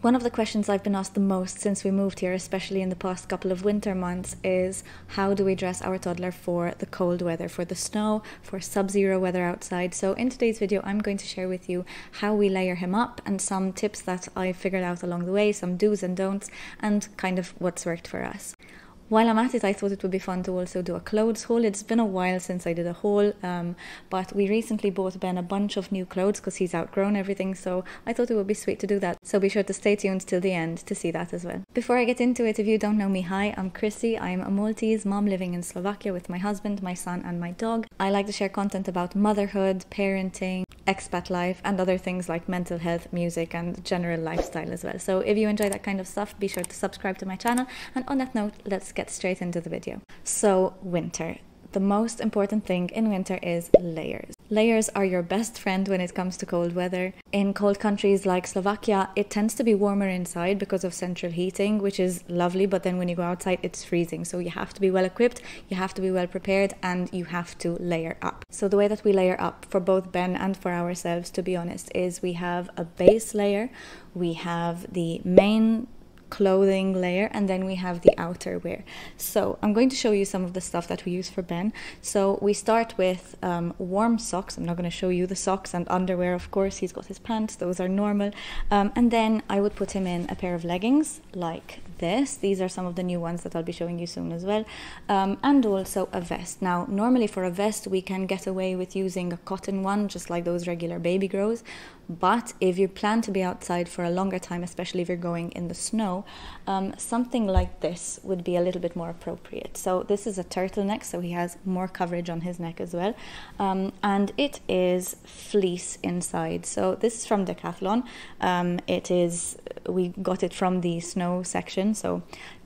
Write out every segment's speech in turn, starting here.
One of the questions I've been asked the most since we moved here, especially in the past couple of winter months, is how do we dress our toddler for the cold weather, for the snow, for sub-zero weather outside. So in today's video, I'm going to share with you how we layer him up and some tips that I figured out along the way, some do's and don'ts, and kind of what's worked for us. While I'm at it, I thought it would be fun to also do a clothes haul. It's been a while since I did a haul, but we recently bought Ben a bunch of new clothes because he's outgrown everything, so I thought it would be sweet to do that. So be sure to stay tuned till the end to see that as well. Before I get into it, if you don't know me, hi, I'm Chrissy. I'm a Maltese mom living in Slovakia with my husband, my son and my dog. I like to share content about motherhood, parenting, expat life and other things like mental health, music and general lifestyle as well. So if you enjoy that kind of stuff, be sure to subscribe to my channel. And on that note, let's get straight into the video. So winter. The most important thing in winter is layers. Layers are your best friend when it comes to cold weather. In cold countries like Slovakia, it tends to be warmer inside because of central heating, which is lovely, but then when you go outside, it's freezing. So you have to be well equipped, you have to be well prepared, and you have to layer up. So the way that we layer up for both Ben and for ourselves, to be honest, is we have a base layer, we have the main clothing layer, and then we have the outerwear. So I'm going to show you some of the stuff that we use for Ben. So we start with warm socks. I'm not going to show you the socks and underwear, of course. He's got his pants, those are normal. And then I would put him in a pair of leggings like this. These are some of the new ones that I'll be showing you soon as well. And also a vest. Now, normally for a vest, we can get away with using a cotton one, just like those regular baby grows. But if you plan to be outside for a longer time, especially if you're going in the snow, something like this would be a little bit more appropriate. So this is a turtleneck, so he has more coverage on his neck as well. And it is fleece inside. So this is from Decathlon. We got it from the snow section, so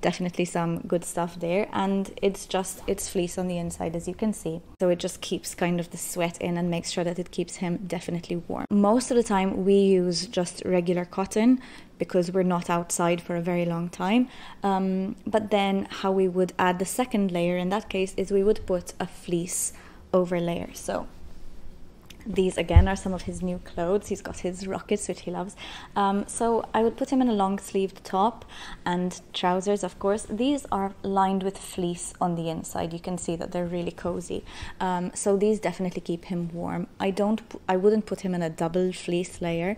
definitely some good stuff there, and it's fleece on the inside, as you can see, so it just keeps kind of the sweat in and makes sure that it keeps him definitely warm. Most of the time we use just regular cotton because we're not outside for a very long time, but then how we would add the second layer in that case is we would put a fleece over layer. So these again are some of his new clothes. He's got his rockets, which he loves. So I would put him in a long sleeved top and trousers, of course. These are lined with fleece on the inside. You can see that they're really cozy. So these definitely keep him warm. I wouldn't put him in a double fleece layer.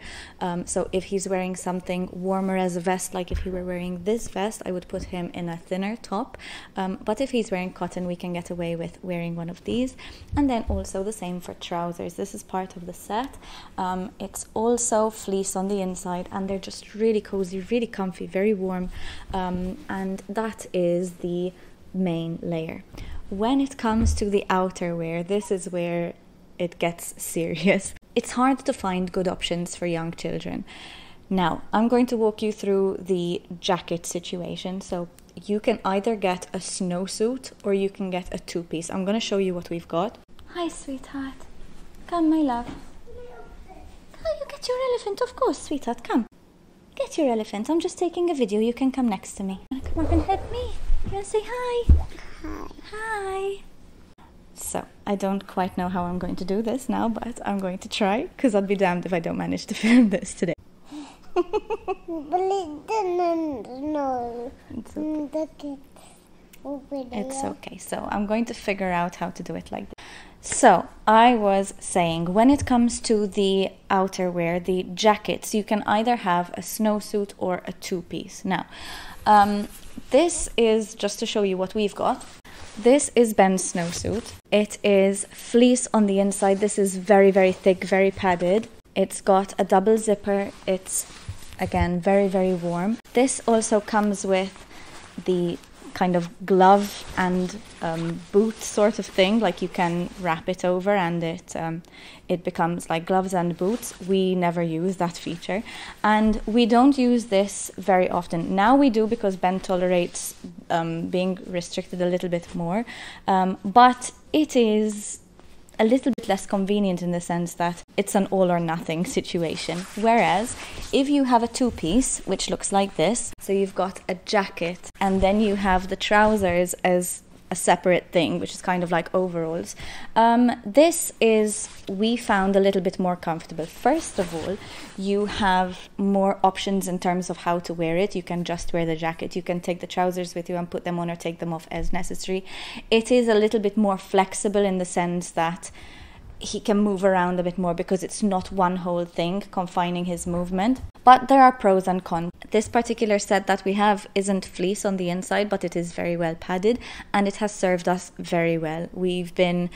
So if he's wearing something warmer as a vest, like if he were wearing this vest, I would put him in a thinner top. But if he's wearing cotton, we can get away with wearing one of these. And then also the same for trousers. This is part of the set. It's also fleece on the inside, and they're just really cozy, really comfy, very warm, and that is the main layer. When it comes to the outerwear, this is where it gets serious. It's hard to find good options for young children. Now, I'm going to walk you through the jacket situation. So you can either get a snowsuit or you can get a two-piece. I'm going to show you what we've got. Hi, sweetheart. Come, my love. Oh, you get your elephant, of course, sweetheart. Come. Get your elephant. I'm just taking a video. You can come next to me. Come up and help me. You want to say hi? Hi. Hi. So, I don't quite know how I'm going to do this now, but I'm going to try, because I'll be damned if I don't manage to film this today. It's okay. So, I'm going to figure out how to do it like this. So, I was saying, when it comes to the outerwear, the jackets, you can either have a snowsuit or a two-piece. Now, this is just to show you what we've got. This is Ben's snowsuit. It is fleece on the inside. This is very, very thick, very padded. It's got a double zipper. It's, again, very, very warm. This also comes with the kind of glove and boot sort of thing, like you can wrap it over and it becomes like gloves and boots. We never use that feature, and we don't use this very often. Now we do, because Ben tolerates being restricted a little bit more, but it is a little bit less convenient in the sense that it's an all or nothing situation. Whereas if you have a two-piece, which looks like this, so you've got a jacket and then you have the trousers as a separate thing, which is kind of like overalls. This is, we found, a little bit more comfortable. First of all, you have more options in terms of how to wear it. You can just wear the jacket. You can take the trousers with you and put them on or take them off as necessary. It is a little bit more flexible in the sense that he can move around a bit more because it's not one whole thing confining his movement. But there are pros and cons. This particular set that we have isn't fleece on the inside, but it is very well padded, and it has served us very well. We've been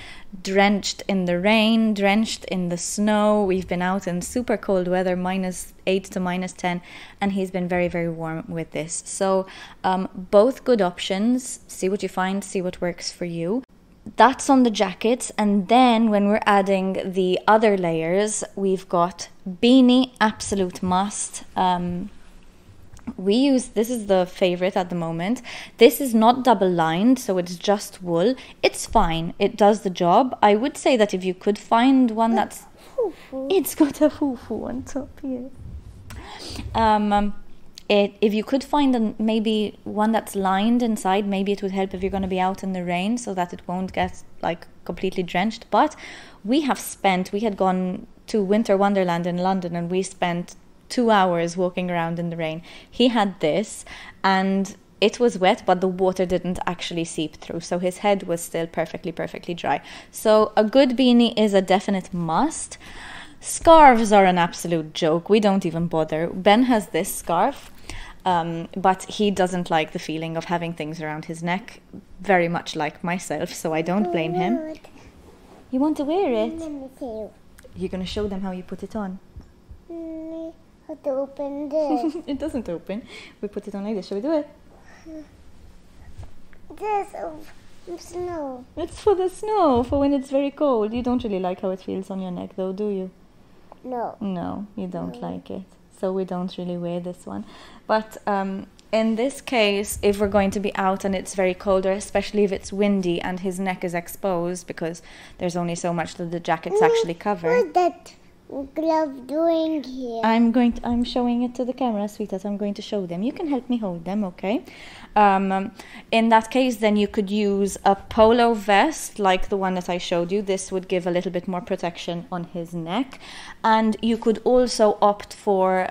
drenched in the rain, drenched in the snow. We've been out in super cold weather, -8 to -10, and he's been very, very warm with this. So both good options. See what you find, see what works for you. That's on the jackets. And then when we're adding the other layers, we've got beanie, absolute must. This is the favorite at the moment. This is not double lined, so it's just wool. It's fine, it does the job. I would say that if you could find one that's, it's got a hoo-hoo on top here. If you could find maybe one that's lined inside, maybe it would help if you're going to be out in the rain, so that it won't get like completely drenched. But we had gone to Winter Wonderland in London, and we spent 2 hours walking around in the rain. He had this, and it was wet, but the water didn't actually seep through, so his head was still perfectly dry. So a good beanie is a definite must. Scarves are an absolute joke. We don't even bother. Ben has this scarf, but he doesn't like the feeling of having things around his neck, very much like myself, so I don't blame him. You want to wear it? You're going to show them how you put it on? How to open this? It doesn't open. We put it on like this. Shall we do it? This snow. It's for the snow, for when it's very cold. You don't really like how it feels on your neck though, do you? No. No, you don't like it. So we don't really wear this one. But in this case, if we're going to be out and it's very cold, or especially if it's windy and his neck is exposed, because there's only so much that the jackets actually cover. What's that glove doing here? I'm showing it to the camera, sweetheart. I'm going to show them. You can help me hold them, okay? In that case, then you could use a polo vest like the one that I showed you. This would give a little bit more protection on his neck. And you could also opt for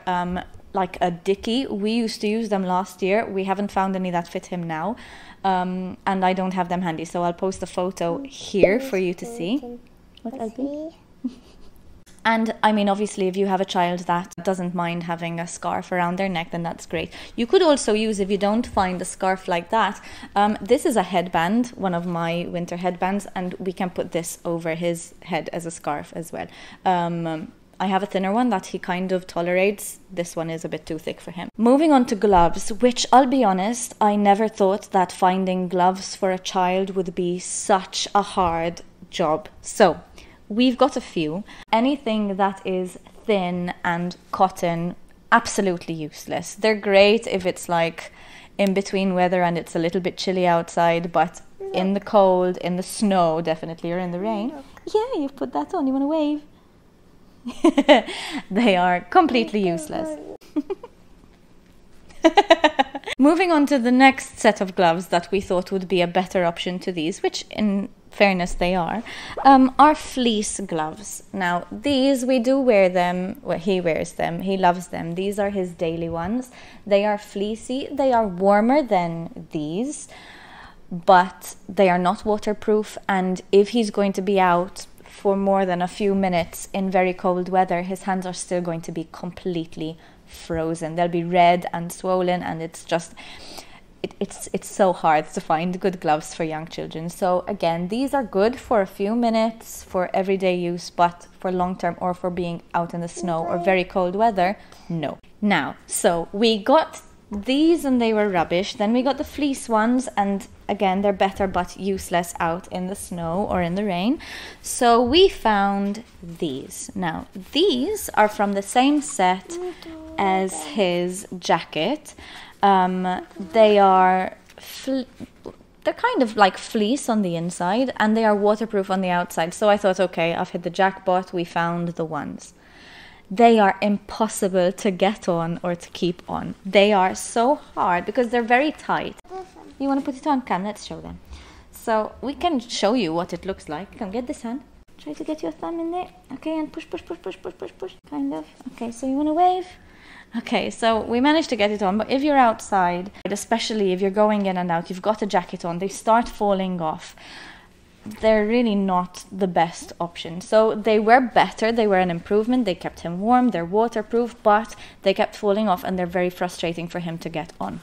like a dickie. We used to use them last year. We haven't found any that fit him now. And I don't have them handy, so I'll post a photo here for you to see. What, Elby? And I mean, obviously, if you have a child that doesn't mind having a scarf around their neck, then that's great. You could also use, if you don't find a scarf like that, this is a headband, one of my winter headbands, and we can put this over his head as a scarf as well. I have a thinner one that he kind of tolerates. This one is a bit too thick for him. Moving on to gloves, which I'll be honest, I never thought that finding gloves for a child would be such a hard job. So we've got a few. Anything that is thin and cotton, absolutely useless. They're great if it's like in between weather and it's a little bit chilly outside, but in the cold, in the snow definitely, or in the rain. Yeah, you've put that on. You want to wave? They are completely useless. Moving on to the next set of gloves that we thought would be a better option to these, which in fairness they are fleece gloves. Now these, we do wear them, well, he wears them, he loves them. These are his daily ones. They are fleecy, they are warmer than these, but they are not waterproof, and if he's going to be out for more than a few minutes in very cold weather, his hands are still going to be completely frozen. They'll be red and swollen, and it's just it's so hard to find good gloves for young children. So again, these are good for a few minutes for everyday use, but for long term or for being out in the snow or very cold weather, no. Now, so we got these and they were rubbish. Then we got the fleece ones, and again, they're better but useless out in the snow or in the rain. So we found these. Now, these are from the same set as his jacket. They are they're kind of like fleece on the inside, and they are waterproof on the outside. So I thought, okay, I've hit the jackpot. We found the ones. They are impossible to get on or to keep on. They are so hard because they're very tight. You want to put it on, Cam? Let's show them. So we can show you what it looks like. Come, get this hand. Try to get your thumb in there. Okay, and push, push, push, push, push, push, push. Kind of. Okay, so you want to wave? Okay, so we managed to get it on, but if you're outside, especially if you're going in and out, you've got a jacket on, they start falling off. They're really not the best option. So they were better, they were an improvement, they kept him warm, they're waterproof, but they kept falling off and they're very frustrating for him to get on.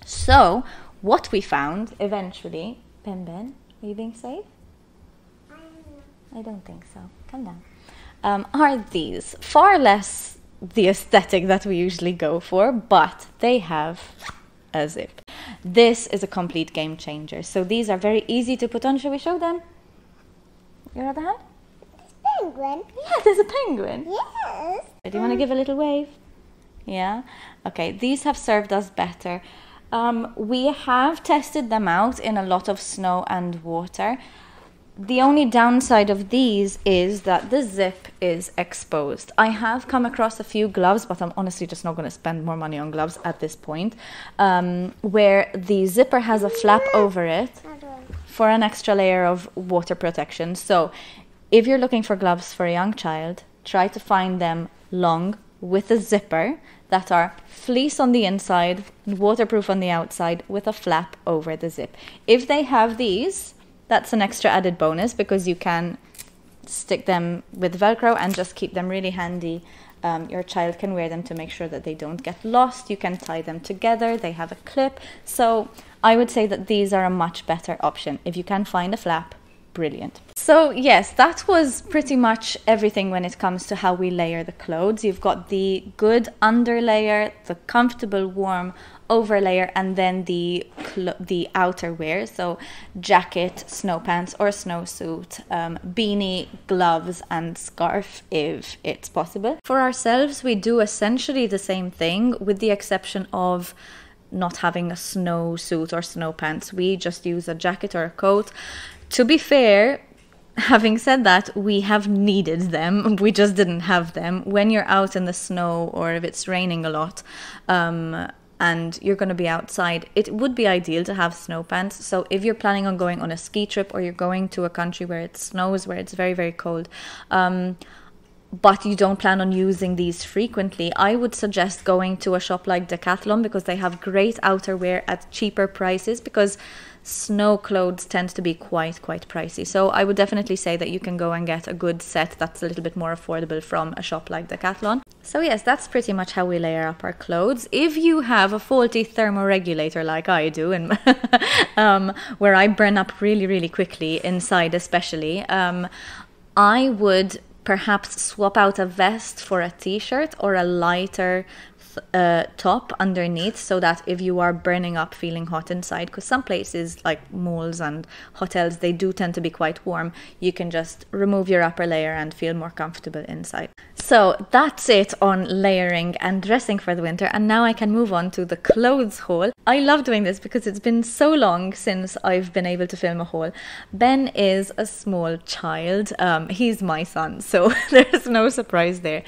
So what we found eventually, Ben, are you being safe? I don't think so. Come down. Are these far less the aesthetic that we usually go for, but they have a zip. This is a complete game changer. So these are very easy to put on. Shall we show them? Your other hand? Penguin. Yeah, there's a penguin. Yes. Do you want to give a little wave? Yeah? Okay, these have served us better. We have tested them out in a lot of snow and water. The only downside of these is that the zip is exposed. I have come across a few gloves, but I'm honestly just not going to spend more money on gloves at this point, where the zipper has a flap over it for an extra layer of water protection. So if you're looking for gloves for a young child, try to find them long with a zipper that are fleece on the inside, waterproof on the outside, with a flap over the zip. If they have these, that's an extra added bonus because you can stick them with Velcro and just keep them really handy. Your child can wear them to make sure that they don't get lost. You can tie them together. They have a clip. So I would say that these are a much better option. If you can find a flap, brilliant. So yes, that was pretty much everything when it comes to how we layer the clothes. You've got the good underlayer, the comfortable warm overlayer, and then the outerwear, so jacket, snow pants or snowsuit, beanie, gloves and scarf if it's possible. For ourselves, we do essentially the same thing with the exception of not having a snowsuit or snow pants. We just use a jacket or a coat. To be fair, having said that, we have needed them. We just didn't have them. When you're out in the snow or if it's raining a lot, and you're going to be outside, it would be ideal to have snow pants. So if you're planning on going on a ski trip or you're going to a country where it snows, where it's very, very cold, but you don't plan on using these frequently, I would suggest going to a shop like Decathlon because they have great outerwear at cheaper prices, because snow clothes tend to be quite pricey. So I would definitely say that you can go and get a good set that's a little bit more affordable from a shop like Decathlon. So yes, that's pretty much how we layer up our clothes. If you have a faulty thermoregulator like I do, and where I burn up really quickly inside especially, I would perhaps swap out a vest for a t-shirt or a lighter top underneath, so that if you are burning up feeling hot inside, because some places like malls and hotels, they do tend to be quite warm, you can just remove your upper layer and feel more comfortable inside. So that's it on layering and dressing for the winter, and now I can move on to the clothes haul. I love doing this because it's been so long since I've been able to film a haul. Ben is a small child, he's my son, so there's no surprise there.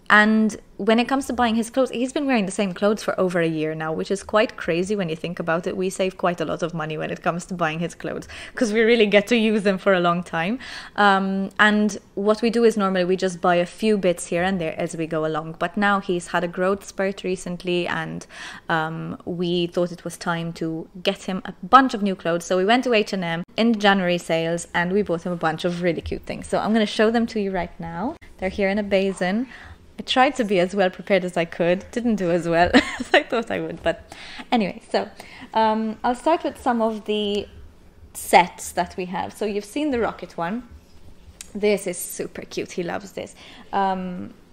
And when it comes to buying his clothes, he's been wearing the same clothes for over a year now, which is quite crazy when you think about it. We save quite a lot of money when it comes to buying his clothes because we really get to use them for a long time. And what we do is normally we just buy a few bits here and there as we go along. But now he's had a growth spurt recently, and we thought it was time to get him a bunch of new clothes. So we went to H&M in January sales and we bought him a bunch of really cute things. So I'm going to show them to you right now. They're here in a basin. I tried to be as well prepared as I could. Didn't do as well as I thought I would. But anyway, so I'll start with some of the sets that we have. So you've seen the rocket one. This is super cute. He loves this.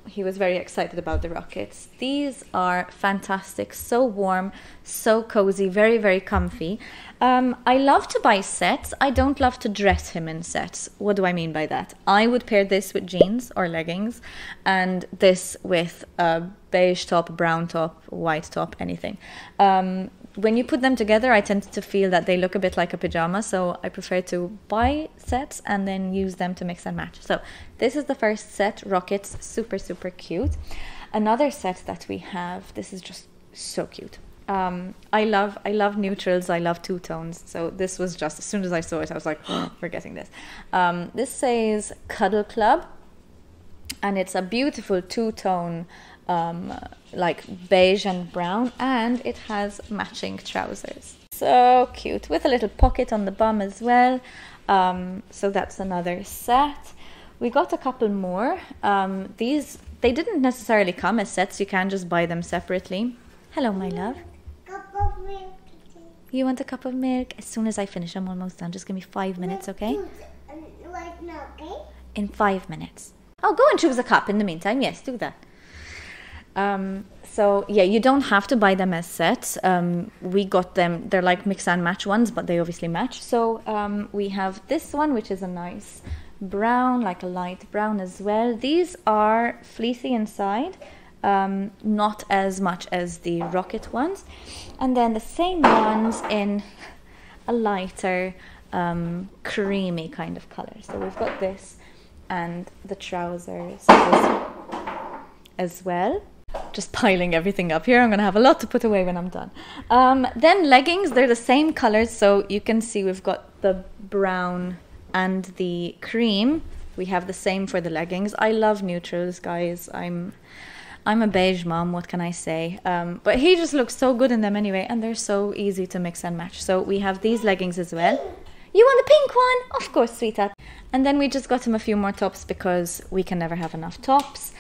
He was very excited about the rockets. These are fantastic. So warm, so cozy, very comfy. I love to buy sets. I don't love to dress him in sets. What do I mean by that? I would pair this with jeans or leggings, and this with a beige top, brown top, white top, anything. When you put them together, I tend to feel that they look a bit like a pajama, so I prefer to buy sets and then use them to mix and match. So this is the first set, rockets, super cute. Another set that we have, this is just so cute. I love neutrals. I love two tones. So this was just, as soon as I saw it, I was like, oh, we're getting this. This says Cuddle Club, and it's a beautiful two-tone, like beige and brown, and it has matching trousers. So cute, with a little pocket on the bum as well. So that's another set. We got a couple more. These, they didn't necessarily come as sets. You can just buy them separately. Hello, my love. Cup of milk. You want a cup of milk? As soon as I finish, I'm almost done. Just give me 5 minutes, okay? Right now, okay? In 5 minutes. Oh, go and choose a cup in the meantime. Yes, do that. So yeah, you don't have to buy them as sets. We got them, they're like mix and match ones, but they obviously match. So we have this one, which is a nice brown, like a light brown as well. These are fleecy inside, not as much as the rocket ones. And then the same ones in a lighter creamy kind of color. So we've got this and the trousers as well. Just piling everything up here. I'm gonna have a lot to put away when I'm done. Then leggings, they're the same colors, so you can see we've got the brown and the cream. We have the same for the leggings. I love neutrals, guys. I'm a beige mom, what can I say? But he just looks so good in them anyway, and they're so easy to mix and match. So we have these leggings as well. You want the pink one? Of course, sweetheart. And then we just got him a few more tops because we can never have enough tops.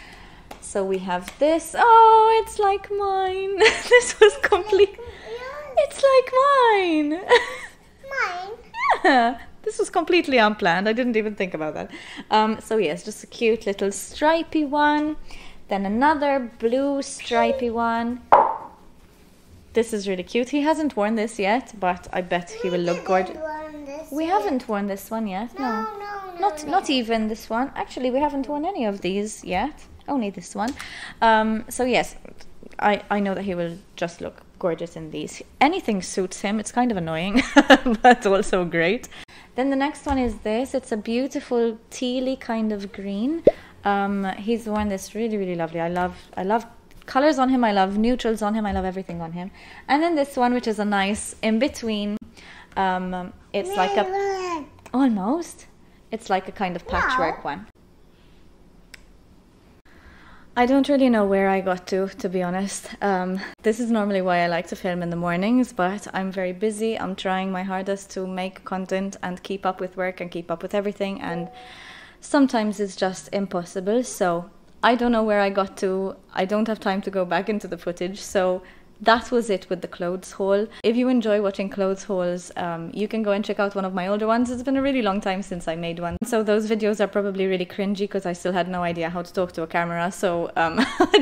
So we have this. Oh, it's like mine. This was complete. It's like mine. Mine? Yeah. This was completely unplanned. I didn't even think about that. So yes, just a cute little stripy one. Then another blue stripy one. This is really cute. He hasn't worn this yet, but I bet he will look gorgeous. We haven't worn this one yet. No. Not even this one. Actually, we haven't worn any of these yet. Only this one. So yes, I know that he will just look gorgeous in these. Anything suits him. It's kind of annoying, but also great. Then the next one is this. It's a beautiful tealy kind of green. He's worn this really, really lovely. I love colors on him. I love neutrals on him. I love everything on him. And then this one, which is a nice in between. It's like a almost. It's like a kind of patchwork one. I don't really know where I got to be honest. This is normally why I like to film in the mornings, but I'm very busy. I'm trying my hardest to make content and keep up with work and keep up with everything, and sometimes it's just impossible. So I don't know where I got to. I don't have time to go back into the footage, so that was it with the clothes haul. If you enjoy watching clothes hauls, you can go and check out one of my older ones. It's been a really long time since I made one. So those videos are probably really cringy because I still had no idea how to talk to a camera. So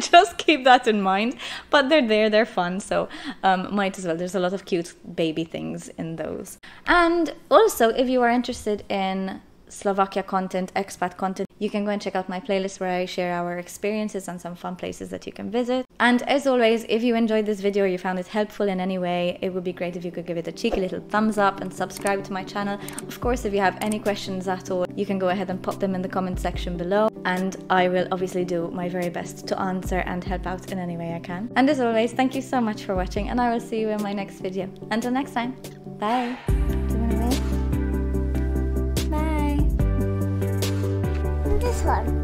just keep that in mind. But they're there, they're fun. So might as well. There's a lot of cute baby things in those. And also, if you are interested in Slovakia content, expat content, you can go and check out my playlist where I share our experiences and some fun places that you can visit. And as always, if you enjoyed this video or you found it helpful in any way, it would be great if you could give it a cheeky little thumbs up and subscribe to my channel. Of course, if you have any questions at all, you can go ahead and pop them in the comment section below, and I will obviously do my very best to answer and help out in any way I can. And as always, thank you so much for watching, and I will see you in my next video. Until next time, bye. Do you want to wave? Bye. This one.